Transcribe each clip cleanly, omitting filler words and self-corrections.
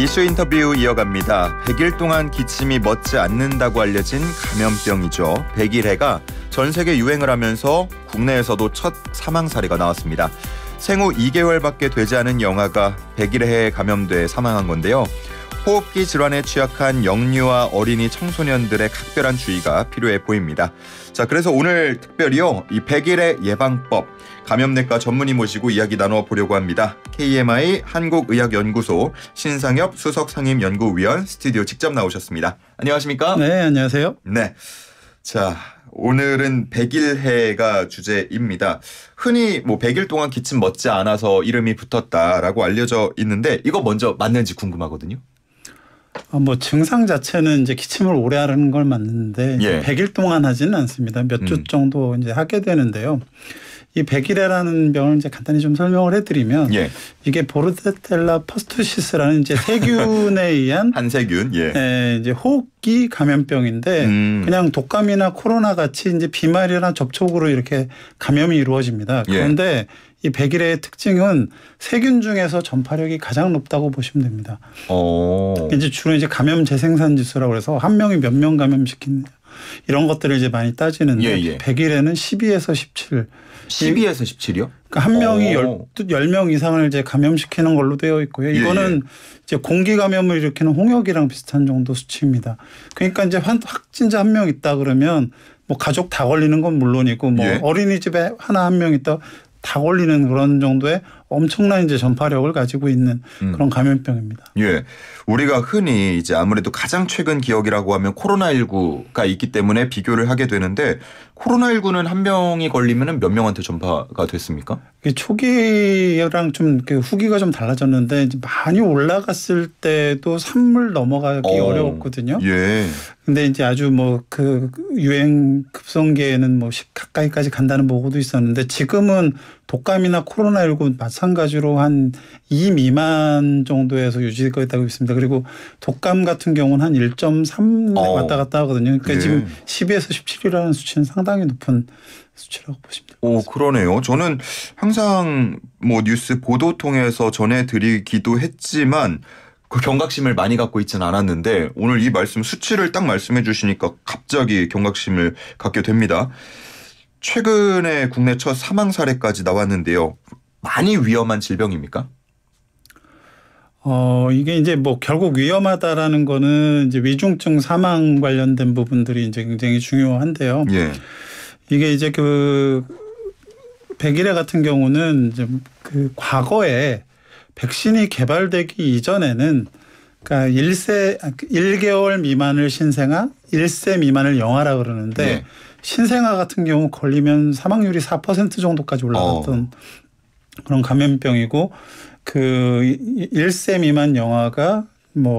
이슈 인터뷰 이어갑니다. 100일 동안 기침이 멎지 않는다고 알려진 감염병이죠. 백일해가 전 세계 유행을 하면서 국내에서도 첫 사망 사례가 나왔습니다. 생후 2개월밖에 되지 않은 영아가 백일해에 감염돼 사망한 건데요. 호흡기 질환에 취약한 영유아 어린이 청소년들의 각별한 주의가 필요해 보입니다. 자, 그래서 오늘 특별히요, 이 백일해 예방법 감염내과 전문의 모시고 이야기 나눠보려고 합니다. KMI 한국의학연구소 신상엽 수석상임연구위원 스튜디오 직접 나오셨습니다. 안녕하십니까? 네, 안녕하세요. 네, 자 오늘은 백일해가 주제입니다. 흔히 100일 동안 기침 멎지 않아서 이름이 붙었다라고 알려져 있는데 이거 먼저 맞는지 궁금하거든요. 증상 자체는 이제 기침을 오래 하는 걸 맞는데 예. 100일 동안 하지는 않습니다. 몇 주 정도 이제 하게 되는데요. 이 백일해라는 병을 이제 간단히 좀 설명을 해드리면, 예. 이게 보르데텔라 퍼스투시스라는 이제 세균에 의한 한세균, 이제 호흡기 감염병인데, 그냥 독감이나 코로나 같이 이제 비말이나 접촉으로 이렇게 감염이 이루어집니다. 그런데 이 백일해의 특징은 세균 중에서 전파력이 가장 높다고 보시면 됩니다. 이제 주로 이제 감염 재생산 지수라고 해서 한 명이 몇 명 감염시키는 이런 것들을 이제 많이 따지는데, 백일해는 12에서 17. 12에서 17이요? 그러니까 한 명이 10명 이상을 이제 감염시키는 걸로 되어 있고요. 이거는 이제 공기 감염을 일으키는 홍역이랑 비슷한 정도 수치입니다. 그러니까 이제 확진자 한 명 있다 그러면 가족 다 걸리는 건 물론이고 어린이집에 한 명 있다 다 걸리는 그런 정도의 엄청난 이제 전파력을 가지고 있는 그런 감염병입니다. 예. 우리가 흔히 이제 아무래도 가장 최근 기억이라고 하면 코로나19가 있기 때문에 비교를 하게 되는데, 코로나19는 한 명이 걸리면 몇 명한테 전파가 됐습니까? 초기랑 좀 후기가 좀 달라졌는데, 이제 많이 올라갔을 때도 3을 넘어가기 어려웠거든요. 예. 근데 이제 아주 그 유행 급성기에는 10 가까이까지 간다는 보고도 있었는데, 지금은 독감이나 코로나19 마찬가지로 한 2 미만 정도에서 유지가 되고 있습니다. 그리고 독감 같은 경우는 한 1.3 왔다 갔다 하거든요. 그러니까 지금 10에서 17이라는 수치는 상당히 높은 수치라고 보시면 됩니다. 그러네요. 저는 항상 뉴스 보도 통해서 전해드리기도 했지만 그 경각심을 많이 갖고 있지는 않았는데, 오늘 이 말씀 수치를 딱 말씀해 주시니까 갑자기 경각심을 갖게 됩니다. 최근에 국내 첫 사망 사례까지 나왔는데요. 많이 위험한 질병입니까? 이게 이제 결국 위험하다라는 거는 이제 위중증 사망 관련된 부분들이 이제 굉장히 중요한데요. 예. 이게 이제 백일해 같은 경우는 이제 과거에 백신이 개발되기 이전에는, 그러니까 1개월 미만을 신생아, 1세 미만을 영아라 그러는데, 신생아 같은 경우 걸리면 사망률이 4% 정도까지 올라갔던 그런 감염병이고, 1세 미만 영아가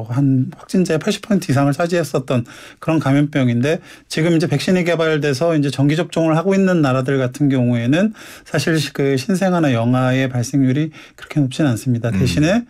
한 확진자의 80% 이상을 차지했었던 그런 감염병인데, 지금 이제 백신이 개발돼서 이제 정기 접종을 하고 있는 나라들 같은 경우에는 사실 신생아나 영아의 발생률이 그렇게 높지는 않습니다. 대신에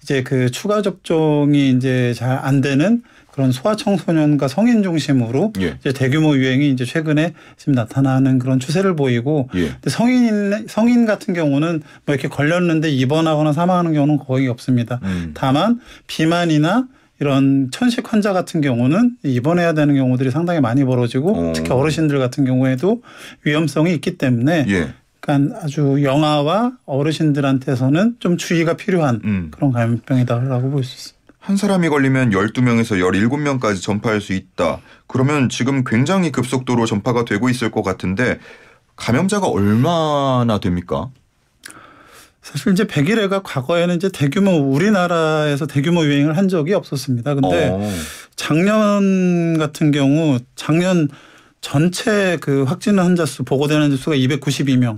이제 추가 접종이 이제 잘 안 되는 그런 소아청소년과 성인 중심으로 이제 대규모 유행이 이제 최근에 지금 나타나는 그런 추세를 보이고, 근데 성인 같은 경우는 이렇게 걸렸는데 입원하거나 사망하는 경우는 거의 없습니다. 다만 비만이나 이런 천식 환자 같은 경우는 입원해야 되는 경우들이 상당히 많이 벌어지고, 특히 어르신들 같은 경우에도 위험성이 있기 때문에 그러니까 아주 영아와 어르신들한테서는 좀 주의가 필요한 그런 감염병이다라고 볼 수 있습니다. 한 사람이 걸리면 12명에서 17명까지 전파할 수 있다. 그러면 지금 굉장히 급속도로 전파가 되고 있을 것 같은데, 감염자가 얼마나 됩니까? 사실 이제 백일해가 과거에는 이제 우리나라에서 대규모 유행을 한 적이 없었습니다. 근데 작년 같은 경우, 작년 전체 확진 환자 수, 보고된 환자 수가 292명.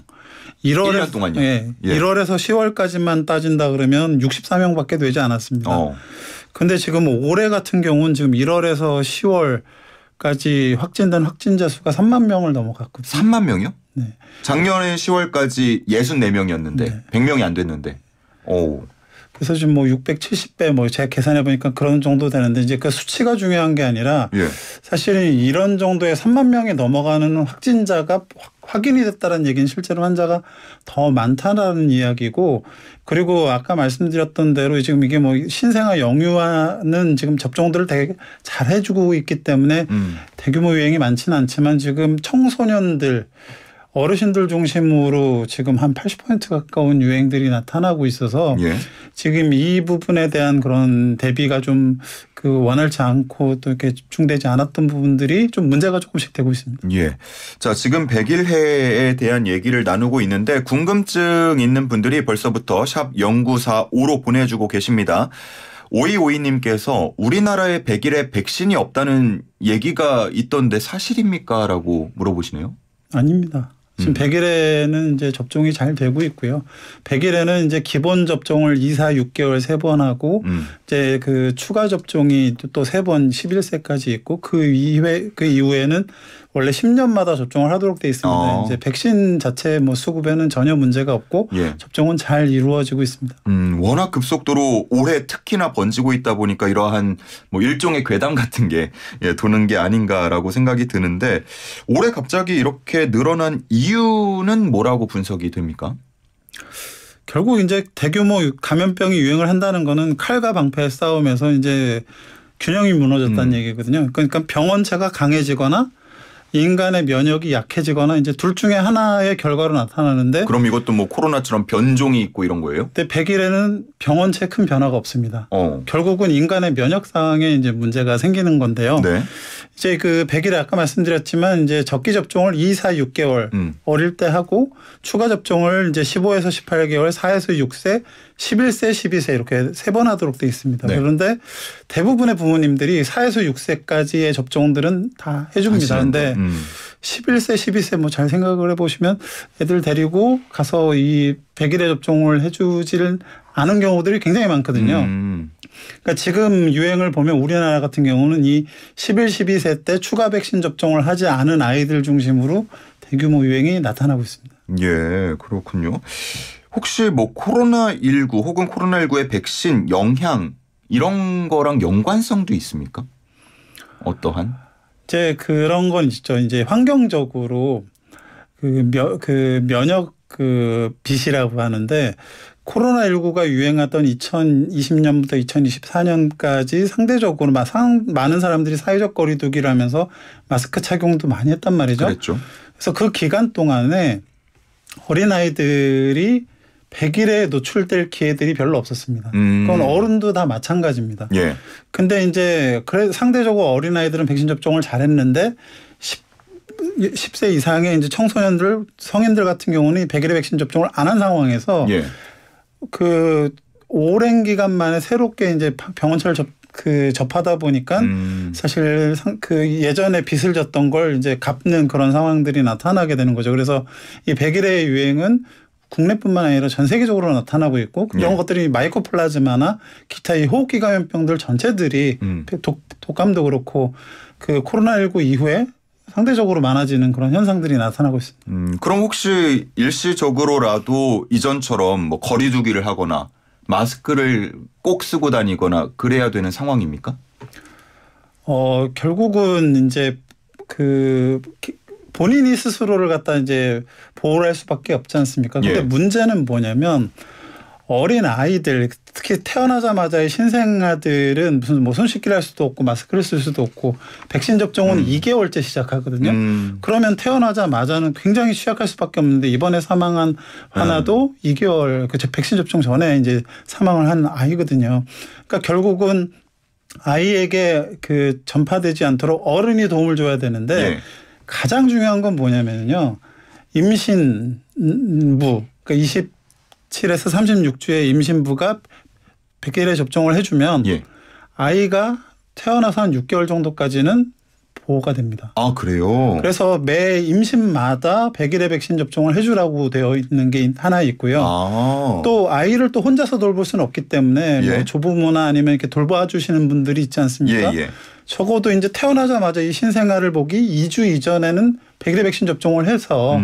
1년 동안요? 1월에서 10월까지만 따진다 그러면 64명밖에 되지 않았습니다. 근데 지금 올해 같은 경우는 지금 1월에서 10월까지 확진된 확진자 수가 3만 명을 넘어갔거든요. 3만 명이요? 네. 작년에 10월까지 64명이었는데 100명이 안 됐는데. 그래서 지금 670배 제가 계산해 보니까 그런 정도 되는데, 이제 그 수치가 중요한 게 아니라 사실은 이런 정도의 3만 명이 넘어가는 확진자가 확인이 됐다는 얘기는 실제로 환자가 더 많다라는 이야기고, 그리고 아까 말씀드렸던 대로 지금 이게 뭐 신생아 영유아는 지금 접종들을 되게 잘 해주고 있기 때문에 대규모 유행이 많지는 않지만 지금 청소년들 어르신들 중심으로 지금 한 80% 가까운 유행들이 나타나고 있어서 예. 지금 이 부분에 대한 그런 대비가 좀 그 원활치 않고 또 이렇게 집중되지 않았던 부분들이 좀 문제가 조금씩 되고 있습니다. 예. 자, 지금 백일해에 대한 얘기를 나누고 있는데 궁금증 있는 분들이 벌써부터 샵 0945로 보내주고 계십니다. 5252님께서 우리나라에 백일해 백신이 없다는 얘기가 있던데 사실입니까? 라고 물어보시네요. 아닙니다. 지금 100일에는 이제 접종이 잘 되고 있고요. 100일에는 이제 기본 접종을 2, 4, 6개월 3번 하고 이제 그 추가 접종이 또 3번 11세까지 있고 그 이후에는 원래 10년마다 접종을 하도록 돼 있습니다. 이제 백신 자체 뭐 수급에는 전혀 문제가 없고 예. 접종은 잘 이루어지고 있습니다. 워낙 급속도로 올해 특히나 번지고 있다 보니까 이러한 뭐 일종의 괴담 같은 게 도는 게 아닌가라고 생각이 드는데 올해 갑자기 이렇게 늘어난 이유는 뭐라고 분석이 됩니까? 결국 이제 대규모 감염병이 유행을 한다는 거는 칼과 방패의 싸움에서 이제 균형이 무너졌다는 얘기거든요. 그러니까 병원체가 강해지거나 인간의 면역이 약해지거나 이제 둘 중에 하나의 결과로 나타나는데, 그럼 이것도 뭐 코로나처럼 변종이 있고 이런 거예요? 근데 100일에는 병원체 큰 변화가 없습니다. 결국은 인간의 면역 상황에 이제 문제가 생기는 건데요. 네. 이제 그 100일에 아까 말씀드렸지만 이제 적기 접종을 2, 4, 6개월 어릴 때 하고 추가 접종을 이제 15에서 18개월, 4에서 6세, 11세, 12세 이렇게 3번 하도록 돼 있습니다. 네. 그런데 대부분의 부모님들이 4에서 6세까지의 접종들은 다 해줍니다. 그런데 11세, 12세 뭐 잘 생각을 해보시면 애들 데리고 가서 이 100일에 접종을 해주지를 않은 경우들이 굉장히 많거든요. 그러니까 지금 유행을 보면 우리나라 같은 경우는 이 11, 12세 때 추가 백신 접종을 하지 않은 아이들 중심으로 대규모 유행이 나타나고 있습니다. 예, 그렇군요. 혹시 뭐 코로나19 혹은 코로나19의 백신 영향 이런 거랑 연관성도 있습니까? 어떠한? 이제 그런 건 있죠. 이제 환경적으로 그 면역 그 빚이라고 하는데 코로나19가 유행하던 2020년부터 2024년까지 상대적으로 많은 사람들이 사회적 거리 두기를 하면서 마스크 착용도 많이 했단 말이죠. 그랬죠. 그래서 그 기간 동안에 어린아이들이 100일에 노출될 기회들이 별로 없었습니다. 그건 어른도 다 마찬가지입니다. 예. 근데 이제 상대적으로 어린아이들은 백신 접종을 잘했는데 10세 이상의 이제 청소년들, 성인들 같은 경우는 100일에 백신 접종을 안 한 상황에서 예. 그 오랜 기간 만에 새롭게 이제 병원체를 접하다 보니까 사실 그 예전에 빚을 졌던 걸 이제 갚는 그런 상황들이 나타나게 되는 거죠. 그래서 이 100일의 유행은 국내뿐만 아니라 전 세계적으로 나타나고 있고 이런 것들이 마이코플라즈마나 기타 이 호흡기 감염병들 전체들이 독감도 그렇고 그 코로나19 이후에 상대적으로 많아지는 그런 현상들이 나타나고 있습니다. 그럼 혹시 일시적으로라도 이전처럼 뭐 거리 두기를 하거나 마스크를 꼭 쓰고 다니거나 그래야 되는 상황입니까? 결국은 이제 그 본인이 스스로를 갖다 이제 보호를 할 수밖에 없지 않습니까? 근데 예. 문제는 뭐냐면 어린 아이들 특히 태어나자마자의 신생아들은 무슨 뭐 손 씻기를 할 수도 없고 마스크를 쓸 수도 없고 백신 접종은 2개월째 시작하거든요. 그러면 태어나자마자는 굉장히 취약할 수밖에 없는데 이번에 사망한 하나도 2개월 그 백신 접종 전에 이제 사망을 한 아이거든요. 그러니까 결국은 아이에게 그 전파되지 않도록 어른이 도움을 줘야 되는데 예. 가장 중요한 건 뭐냐면요. 임신부 그러니까 27에서 36주의 임신부가 100일에 접종을 해주면 예. 아이가 태어나서 한 6개월 정도까지는 보호가 됩니다. 아, 그래요? 그래서 매 임신마다 100일에 백신 접종을 해주라고 되어 있는 게 하나 있고요. 또 아이를 또 혼자서 돌볼 수는 없기 때문에 예. 뭐 조부모나 아니면 이렇게 돌봐주시는 분들이 있지 않습니까? 예, 예. 적어도 이제 태어나자마자 이 신생아를 보기 2주 이전에는 100일에 백신 접종을 해서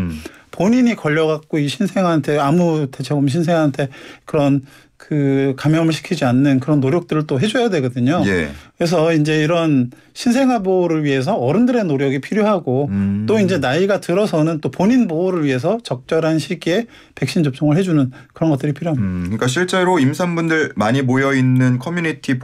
본인이 걸려갖고 이 신생아한테 아무 대책 없는 신생아한테 그런 그 감염을 시키지 않는 그런 노력들을 또 해줘야 되거든요. 예. 그래서 이제 이런 신생아 보호를 위해서 어른들의 노력이 필요하고 또 이제 나이가 들어서는 또 본인 보호를 위해서 적절한 시기에 백신 접종을 해주는 그런 것들이 필요합니다. 그러니까 실제로 임산부들 많이 모여 있는 커뮤니티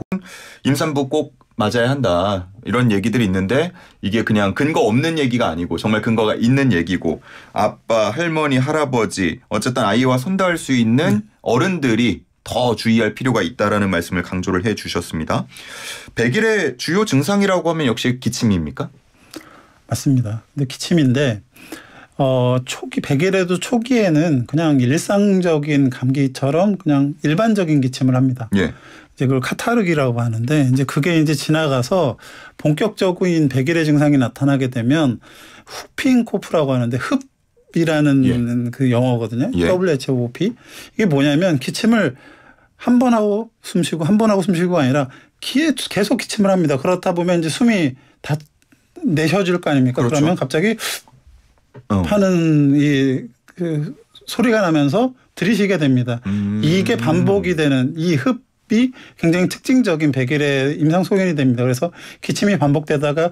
임산부 꼭 맞아야 한다 이런 얘기들이 있는데 이게 그냥 근거 없는 얘기가 아니고 정말 근거가 있는 얘기고 아빠, 할머니, 할아버지 어쨌든 아이와 손닿을 수 있는 어른들이 더 주의할 필요가 있다라는 말씀을 강조를 해 주셨습니다. 100일의 주요 증상이라고 하면 역시 기침입니까? 맞습니다. 근데 기침인데 초기 100일에도 초기에는 그냥 일상적인 감기처럼 그냥 일반적인 기침을 합니다. 예. 이제 그걸 카타르기라고 하는데 이제 그게 이제 지나가서 본격적인 100일의 증상이 나타나게 되면 후핑 코프라고 하는데 흡이라는 그 영어거든요. 예. WHOP. 이게 뭐냐면 기침을 한 번 하고 숨 쉬고 한 번 하고 숨 쉬고가 아니라 계속 기침을 합니다. 그렇다 보면 이제 숨이 다 내쉬어질 거 아닙니까? 그렇죠. 그러면 갑자기 하는 그 소리가 나면서 들이쉬게 됩니다. 이게 반복이 되는 이 흡이 굉장히 특징적인 100일의 임상 소견이 됩니다. 그래서 기침이 반복되다가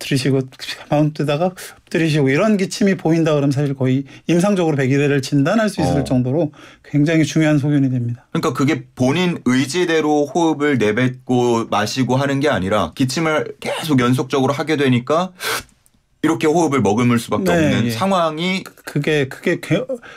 들이쉬고 반복되다가 들이쉬고 이런 기침이 보인다 그러면 사실 거의 임상적으로 100일을 진단할 수 있을 정도로 굉장히 중요한 소견이 됩니다. 그러니까 그게 본인 의지대로 호흡을 내뱉고 마시고 하는 게 아니라 기침을 계속 연속적으로 하게 되니까 이렇게 호흡을 머금을 수밖에 없는 상황이 그게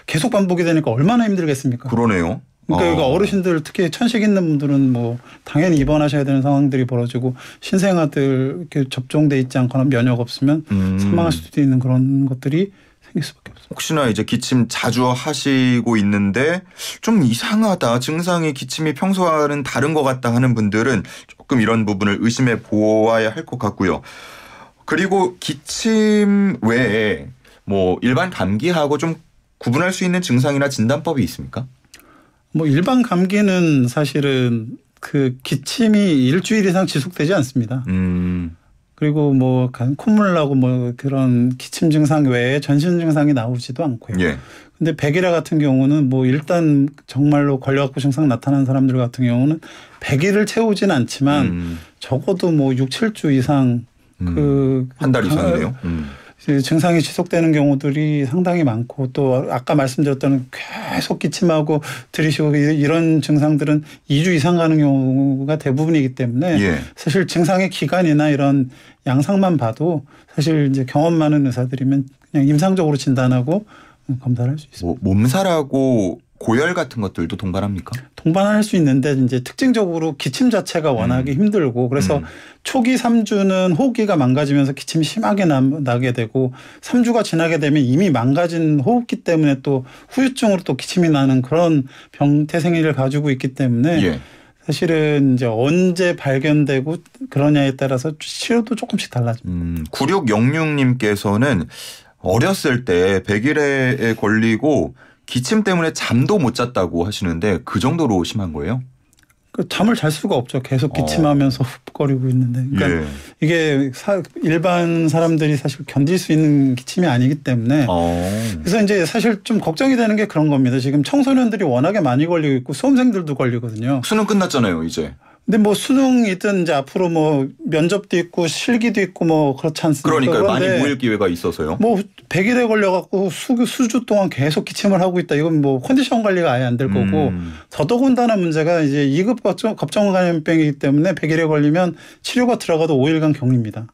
계속 반복이 되니까 얼마나 힘들겠습니까? 그러네요. 그러니까 어르신들 특히 천식 있는 분들은 뭐 당연히 입원하셔야 되는 상황들이 벌어지고 신생아들 이렇게 접종돼 있지 않거나 면역 없으면 사망할 수도 있는 그런 것들이 생길 수밖에 없습니다. 혹시나 이제 기침 자주 하시고 있는데 좀 이상하다 증상이 기침이 평소와는 다른 것 같다 하는 분들은 조금 이런 부분을 의심해 보아야 할 것 같고요. 그리고 기침 외에 뭐 일반 감기하고 좀 구분할 수 있는 증상이나 진단법이 있습니까? 뭐 일반 감기는 사실은 그 기침이 일주일 이상 지속되지 않습니다. 그리고 뭐 콧물 나고 뭐 그런 기침 증상 외에 전신 증상이 나오지도 않고요. 예. 근데 100일 같은 경우는 뭐 일단 정말로 걸려갖고 증상 나타난 사람들 같은 경우는 100일을 채우진 않지만 적어도 뭐 6, 7주 이상 한 달 이상이네요. 증상이 지속되는 경우들이 상당히 많고 또 아까 말씀드렸던 계속 기침하고 들이쉬고 이런 증상들은 2주 이상 가는 경우가 대부분이기 때문에 사실 증상의 기간이나 이런 양상만 봐도 사실 이제 경험 많은 의사들이면 그냥 임상적으로 진단하고 검사를 할 수 있습니다. 몸살하고 고열 같은 것들도 동반합니까? 동반할 수 있는데 이제 특징적으로 기침 자체가 워낙에 힘들고 그래서 초기 3주는 호흡기가 망가지면서 기침이 심하게 나게 되고 3주가 지나게 되면 이미 망가진 호흡기 때문에 또 후유증으로 또 기침이 나는 그런 병태생리를 가지고 있기 때문에 사실은 이제 언제 발견되고 그러냐에 따라서 치료도 조금씩 달라집니다. 9606님께서는 어렸을 때 100일에 걸리고 기침 때문에 잠도 못 잤다고 하시는데 그 정도로 심한 거예요? 잠을 잘 수가 없죠. 계속 기침하면서 흡거리고 있는데. 그러니까 이게 일반 사람들이 사실 견딜 수 있는 기침이 아니기 때문에 그래서 이제 사실 좀 걱정이 되는 게 그런 겁니다. 지금 청소년들이 워낙에 많이 걸리고 있고 수험생들도 걸리거든요. 수능 끝났잖아요, 이제. 근데 뭐 수능이든 이제 앞으로 뭐 면접도 있고 실기도 있고 뭐 그렇지 않습니까? 그러니까요. 많이 모일 기회가 있어서요. 뭐 100일에 걸려갖고 수주 동안 계속 기침을 하고 있다. 이건 뭐 컨디션 관리가 아예 안 될 거고 더더군다나 문제가 이제 2급 급성 감염병이기 때문에 100일에 걸리면 치료가 들어가도 5일간 격리입니다.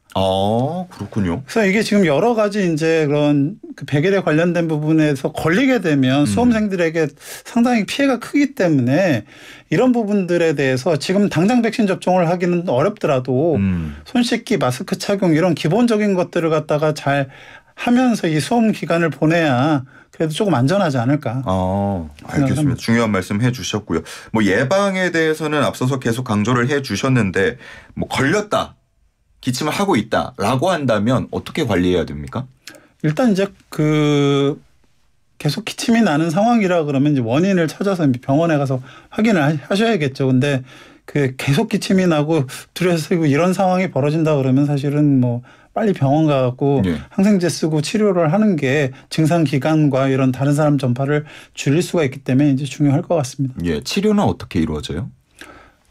그렇군요. 그래서 이게 지금 여러 가지 이제 그런 그 100일에 관련된 부분에서 걸리게 되면 수험생들에게 상당히 피해가 크기 때문에 이런 부분들에 대해서 지금 당장 백신 접종을 하기는 어렵더라도 손 씻기, 마스크 착용 이런 기본적인 것들을 갖다가 잘 하면서 이 수험 기간을 보내야 그래도 조금 안전하지 않을까. 알겠습니다. 중요한 말씀 해 주셨고요. 뭐 예방에 대해서는 앞서서 계속 강조를 해 주셨는데 뭐 걸렸다. 기침을 하고 있다라고 한다면 어떻게 관리해야 됩니까? 일단 이제 계속 기침이 나는 상황이라 그러면 이제 원인을 찾아서 병원에 가서 확인을 하셔야겠죠. 근데 계속 기침이 나고 두려워서 이런 상황이 벌어진다 그러면 사실은 뭐 빨리 병원 가고 예. 항생제 쓰고 치료를 하는 게 증상 기간과 이런 다른 사람 전파를 줄일 수가 있기 때문에 이제 중요할 것 같습니다. 예, 치료는 어떻게 이루어져요?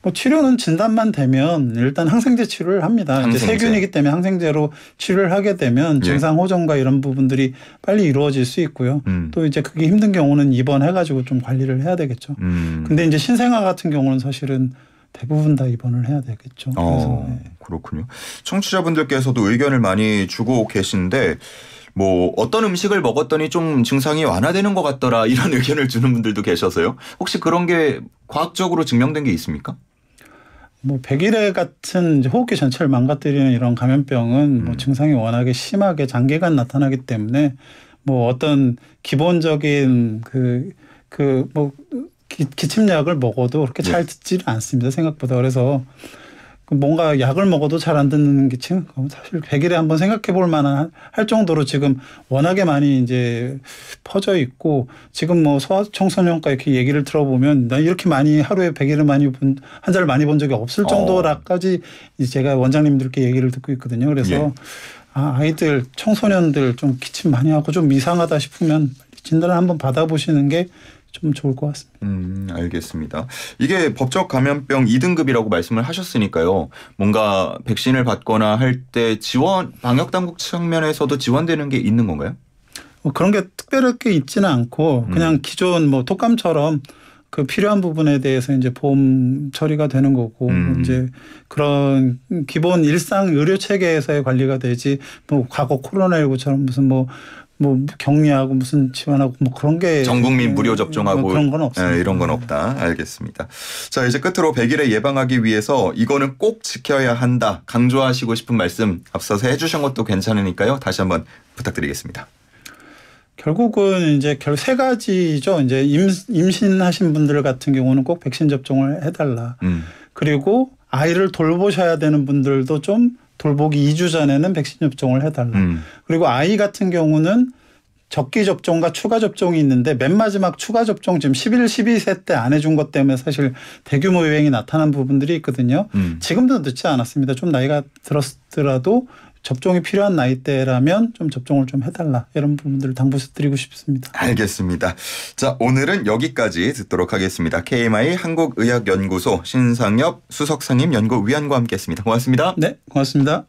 뭐 치료는 진단만 되면 일단 항생제 치료를 합니다. 항생제. 이제 세균이기 때문에 항생제로 치료를 하게 되면 증상 호전과 이런 부분들이 빨리 이루어질 수 있고요. 또 이제 그게 힘든 경우는 입원해가지고 좀 관리를 해야 되겠죠. 근데 이제 신생아 같은 경우는 사실은 대부분 다 입원을 해야 되겠죠. 그래서 그렇군요. 청취자분들께서도 의견을 많이 주고 계신데 뭐 어떤 음식을 먹었더니 좀 증상이 완화되는 것 같더라 이런 의견을 주는 분들도 계셔서요. 혹시 그런 게 과학적으로 증명된 게 있습니까? 뭐 백일해 같은 이제 호흡기 전체를 망가뜨리는 이런 감염병은 뭐 증상이 워낙에 심하게 장기간 나타나기 때문에 뭐 어떤 기본적인 뭐 기침약을 먹어도 그렇게 잘 듣지는 않습니다. 생각보다. 그래서 뭔가 약을 먹어도 잘 안 듣는 기침 사실 100일에 한번 생각해 볼 만한 할 정도로 지금 워낙에 많이 이제 퍼져 있고 지금 뭐 소아청소년과 이렇게 얘기를 들어보면 나 이렇게 많이 하루에 100일을 많이 환자를 많이 본 적이 없을 정도라까지 제가 원장님들께 얘기를 듣고 있거든요. 그래서 아이들 청소년들 좀 기침 많이 하고 좀 이상하다 싶으면 진단을 한번 받아보시는 게 좀 좋을 것 같습니다. 알겠습니다. 이게 법적 감염병 2등급이라고 말씀을 하셨으니까요. 뭔가 백신을 받거나 할 때 지원 방역당국 측면에서도 지원되는 게 있는 건가요? 그런 게 특별하게 있지는 않고 그냥 기존 뭐 독감처럼 그 필요한 부분에 대해서 이제 보험 처리가 되는 거고 이제 그런 기본 일상 의료 체계에서의 관리가 되지 뭐 과거 코로나19처럼 무슨 뭐 격리하고 무슨 지원하고 뭐 그런 게 전 국민 무료 접종하고 뭐 그런 건 없습니다. 이런 건 없다. 알겠습니다. 자, 이제 끝으로 100일에 예방하기 위해서 이거는 꼭 지켜야 한다. 강조하시고 싶은 말씀 앞서서 해주신 것도 괜찮으니까요. 다시 한번 부탁드리겠습니다. 결국은 이제 세 가지죠. 이제 임신하신 분들 같은 경우는 꼭 백신 접종을 해달라. 그리고 아이를 돌보셔야 되는 분들도 좀 돌보기 2주 전에는 백신 접종을 해달라. 그리고 아이 같은 경우는 적기 접종과 추가 접종이 있는데 맨 마지막 추가 접종 지금 11, 12세 때 안 해준 것 때문에 사실 대규모 유행이 나타난 부분들이 있거든요. 지금도 늦지 않았습니다. 좀 나이가 들었더라도 접종이 필요한 나이대라면 좀 접종을 좀 해달라. 이런 부분들을 당부드리고 싶습니다. 알겠습니다. 자, 오늘은 여기까지 듣도록 하겠습니다. KMI 한국의학연구소 신상엽 수석상임 연구위원과 함께했습니다. 고맙습니다. 네, 고맙습니다.